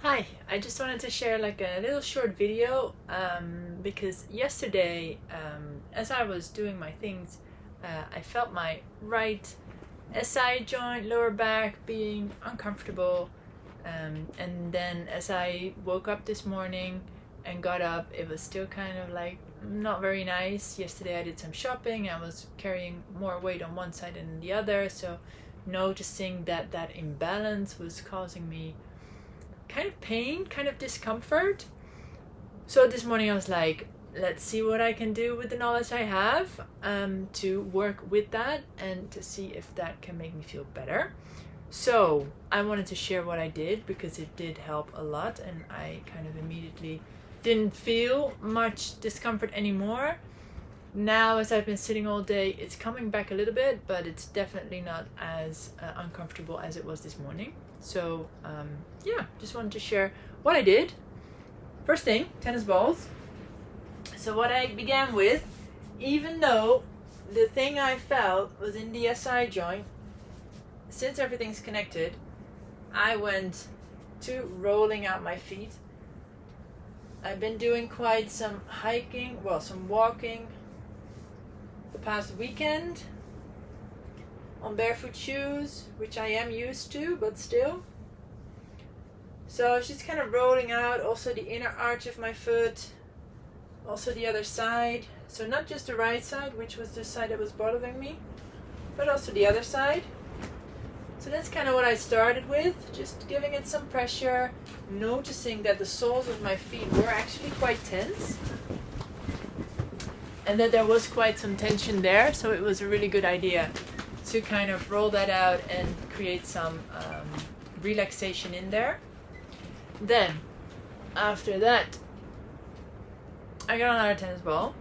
Hi, I just wanted to share like a little short video because yesterday as I was doing my things I felt my right SI joint, lower back being uncomfortable, and then as I woke up this morning and got up, it was still kind of like not very nice. Yesterday I did some shopping. I was carrying more weight on one side than the other, so noticing that imbalance was causing me kind of pain, kind of discomfort. So this morning I was like, let's see what I can do with the knowledge I have to work with that and to see if that can make me feel better. So I wanted to share what I did because it did help a lot, and I kind of immediately didn't feel much discomfort anymore. Now, as I've been sitting all day, it's coming back a little bit, but it's definitely not as uncomfortable as it was this morning. So just wanted to share what I did. First thing, tennis balls. So what I began with, even though the thing I felt was in the SI joint, since everything's connected, I went to rolling out my feet. I've been doing quite some hiking, some walking the past weekend on barefoot shoes, which I am used to, but still. So I was just kind of rolling out also the inner arch of my foot, also the other side. So not just the right side, which was the side that was bothering me, but also the other side. So that's kind of what I started with, just giving it some pressure, noticing that the soles of my feet were actually quite tense and that there was quite some tension there. So it was a really good idea to kind of roll that out and create some relaxation in there. Then after that, I got another tennis ball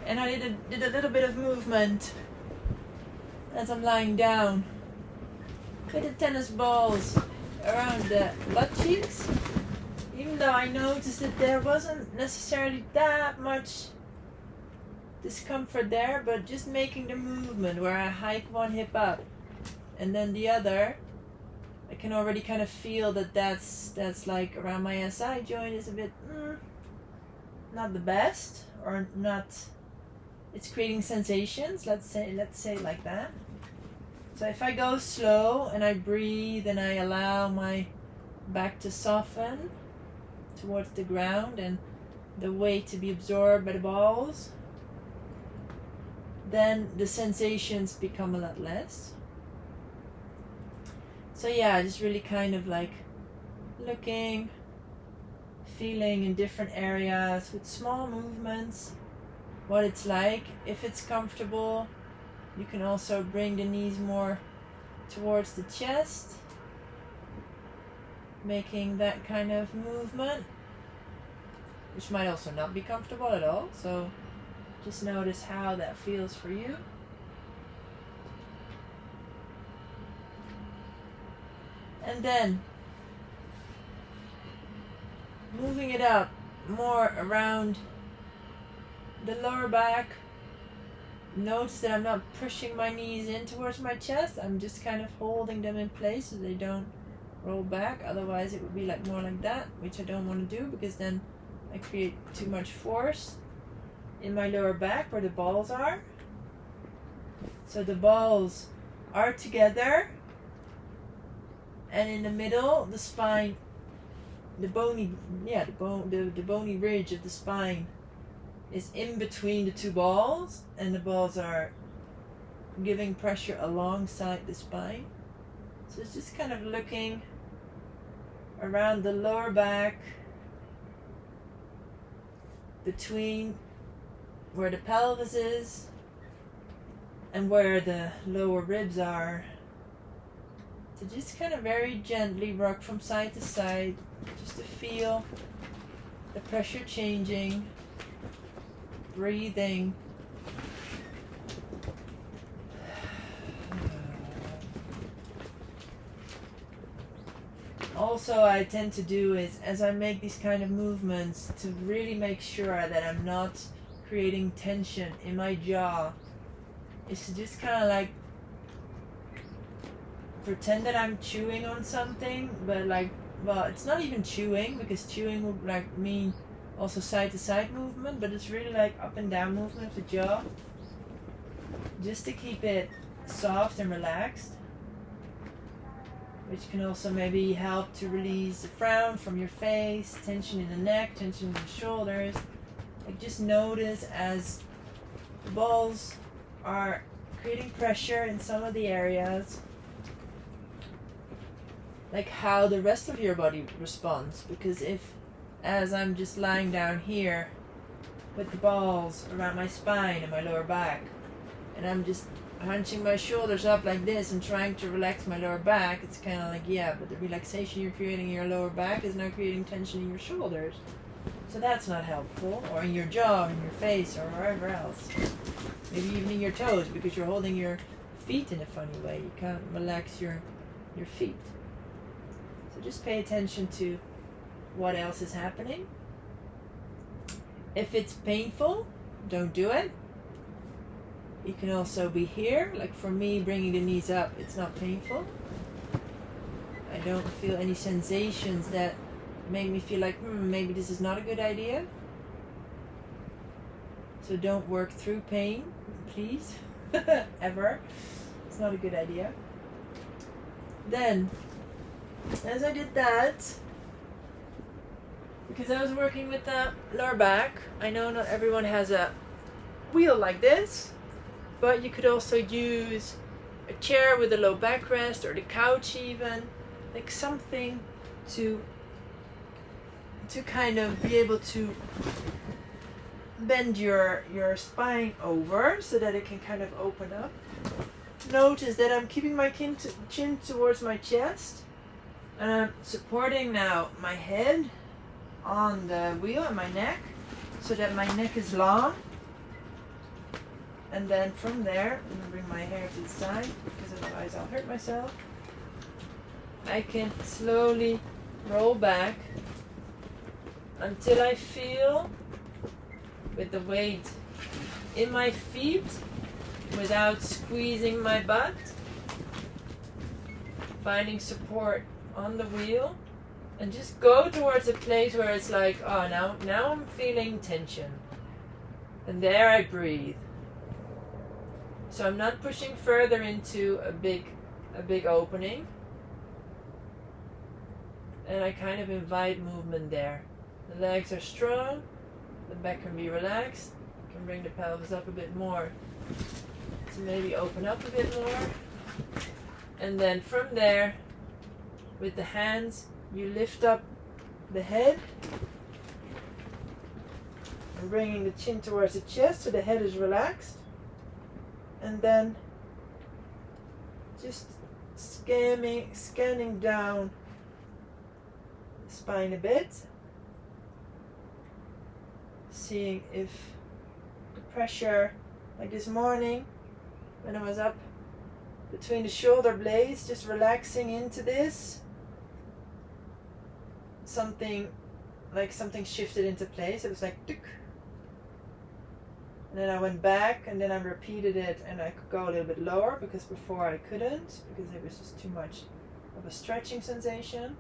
and I did a little bit of movement as I'm lying down with the tennis balls around the butt cheeks, even though I noticed that there wasn't necessarily that much discomfort there, but just making the movement where I hike one hip up and then the other, I can already kind of feel that's like around my SI joint is a bit not the best, or not, it's creating sensations, let's say like that. So if I go slow and I breathe and I allow my back to soften towards the ground and the weight to be absorbed by the balls, then the sensations become a lot less. So yeah, just really kind of like looking, feeling in different areas with small movements what it's like. If it's comfortable, you can also bring the knees more towards the chest, making that kind of movement, which might also not be comfortable at all. So just notice how that feels for you. And then moving it up more around the lower back. Notice that I'm not pushing my knees in towards my chest. I'm just kind of holding them in place so they don't roll back. Otherwise it would be like more like that, which I don't want to do because then I create too much force in my lower back where the balls are. So the balls are together, and in the middle, the spine, the bony ridge of the spine is in between the two balls, and the balls are giving pressure alongside the spine. So it's just kind of looking around the lower back, between where the pelvis is and where the lower ribs are. So just kind of very gently rock from side to side, just to feel the pressure changing, breathing. Also, I tend to do is, as I make these kind of movements, to really make sure that I'm not creating tension in my jaw, is to just kind of like pretend that I'm chewing on something, but like, well, it's not even chewing, because chewing would like mean also side to side movement, but it's really like up and down movement of the jaw, just to keep it soft and relaxed, which can also maybe help to release the frown from your face, tension in the neck, tension in the shoulders. Like, just notice as the balls are creating pressure in some of the areas, like how the rest of your body responds. Because if, as I'm just lying down here with the balls around my spine and my lower back, and I'm just hunching my shoulders up like this and trying to relax my lower back, it's kind of like, yeah, but the relaxation you're creating in your lower back is now creating tension in your shoulders. So that's not helpful. Or in your jaw, in your face, or wherever else. Maybe even in your toes, because you're holding your feet in a funny way. You can't relax your feet. So just pay attention to what else is happening. If it's painful, don't do it. You can also be here, like for me, bringing the knees up, it's not painful. I don't feel any sensations that make me feel like, maybe this is not a good idea. So don't work through pain, please, ever. It's not a good idea. Then, as I did that, because I was working with the lower back, I know not everyone has a wheel like this, but you could also use a chair with a low backrest, or the couch even, like something to kind of be able to bend your spine over so that it can kind of open up. Notice that I'm keeping my chin towards my chest, and I'm supporting now my head on the wheel and my neck so that my neck is long. And then from there, I'm gonna bring my hair to the side because otherwise I'll hurt myself. I can slowly roll back until I feel, with the weight in my feet without squeezing my butt, finding support on the wheel, and just go towards a place where it's like, oh, now I'm feeling tension. And there I breathe. So I'm not pushing further into a big opening. And I kind of invite movement there. The legs are strong, the back can be relaxed. You can bring the pelvis up a bit more to maybe open up a bit more. And then from there, with the hands, you lift up the head and bringing the chin towards the chest so the head is relaxed. And then just scanning down the spine a bit, seeing if the pressure, like this morning when I was up between the shoulder blades, just relaxing into this, something shifted into place. It was like tuk. And then I went back, and then I repeated it, and I could go a little bit lower because before I couldn't, because it was just too much of a stretching sensation,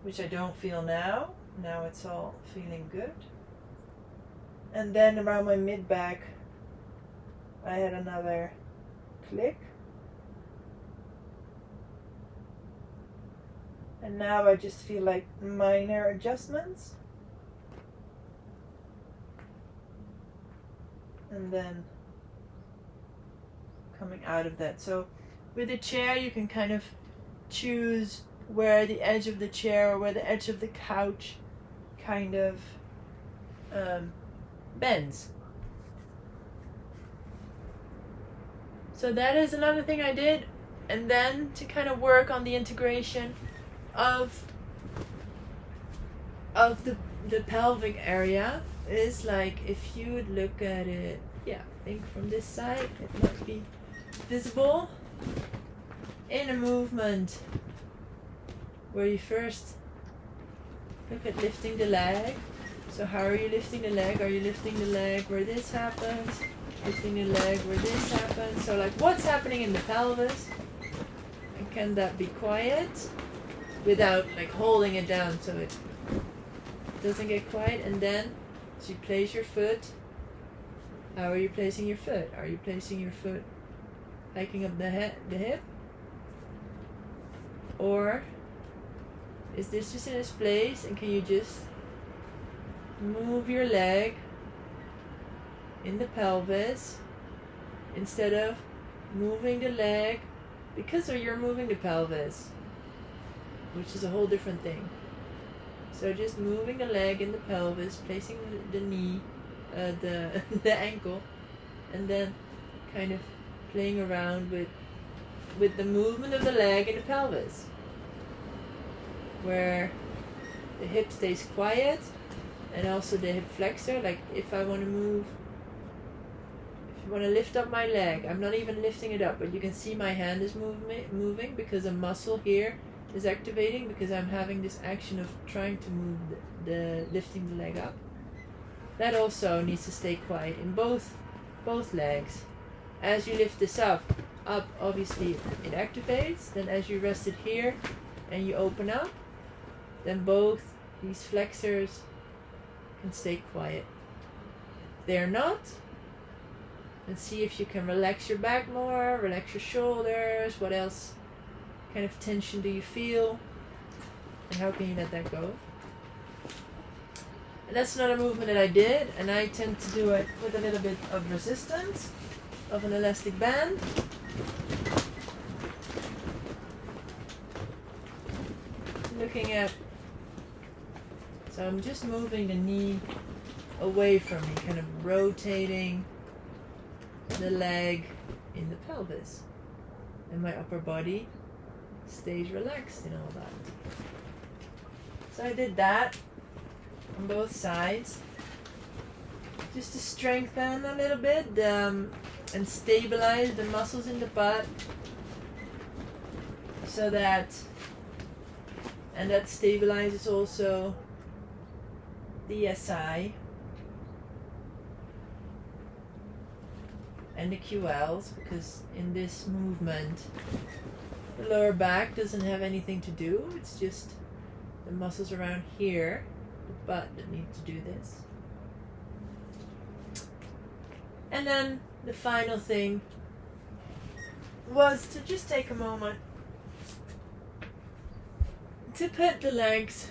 which I don't feel now. Now it's all feeling good. And then around my mid-back, I had another click. And now I just feel like minor adjustments. And then coming out of that. So with a chair, you can kind of choose where the edge of the chair or where the edge of the couch kind of bends. So that is another thing I did. And then to kind of work on the integration of the pelvic area is like, if you would look at it, I think from this side it might be visible, in a movement where you first look at lifting the leg. So how are you lifting the leg? Are you lifting the leg where this happens? Lifting the leg where this happens? So like, what's happening in the pelvis? And can that be quiet without like holding it down so it doesn't get quiet? And then, so you place your foot. How are you placing your foot? Are you placing your foot hiking up the hip? Or is this just in its place, and can you just move your leg in the pelvis instead of moving the leg, because you're moving the pelvis, which is a whole different thing. So just moving the leg in the pelvis, placing the knee, the ankle, and then kind of playing around with the movement of the leg in the pelvis, where the hip stays quiet, and also the hip flexor. Like if I want to move, if I want to lift up my leg, I'm not even lifting it up, but you can see my hand is moving because a muscle here is activating, because I'm having this action of trying to move the lifting the leg up. That also needs to stay quiet in both legs. As you lift this up obviously it activates. Then as you rest it here and you open up, then both these flexors can stay quiet. If they're not, then see if you can relax your back more, relax your shoulders. What else kind of tension do you feel? And how can you let that go? And that's not a movement that I did, and I tend to do it with a little bit of resistance of an elastic band. Looking at, so I'm just moving the knee away from me, kind of rotating the leg in the pelvis, and my upper body stays relaxed in all that. So I did that on both sides, just to strengthen a little bit and stabilize the muscles in the butt, so that, and that stabilizes also the SI and the QLs, because in this movement the lower back doesn't have anything to do. It's just the muscles around here, the butt, that need to do this. And then the final thing was to just take a moment to put the legs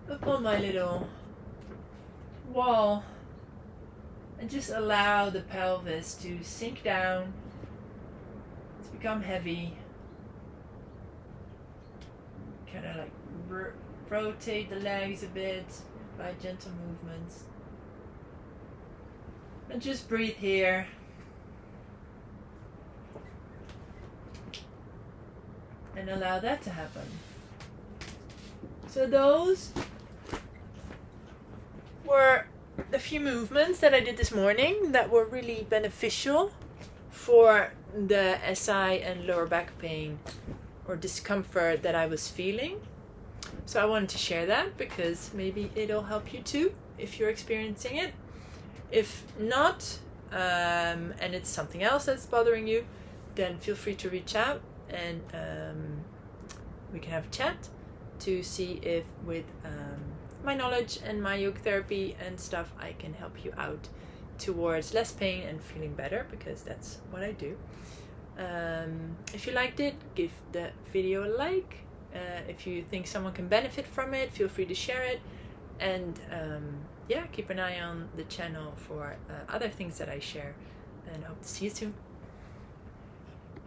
upon my little wall and just allow the pelvis to sink down, to become heavy. Kind of like rotate the legs a bit by gentle movements. And just breathe here. And allow that to happen. So those were the few movements that I did this morning that were really beneficial for the SI and lower back pain or discomfort that I was feeling. So I wanted to share that because maybe it'll help you too if you're experiencing it. If not, and it's something else that's bothering you, then feel free to reach out and we can have a chat to see if with my knowledge and my yoga therapy and stuff I can help you out towards less pain and feeling better, because that's what I do. If you liked it, give the video a like. If you think someone can benefit from it, feel free to share it. And yeah, keep an eye on the channel for other things that I share, and hope to see you soon.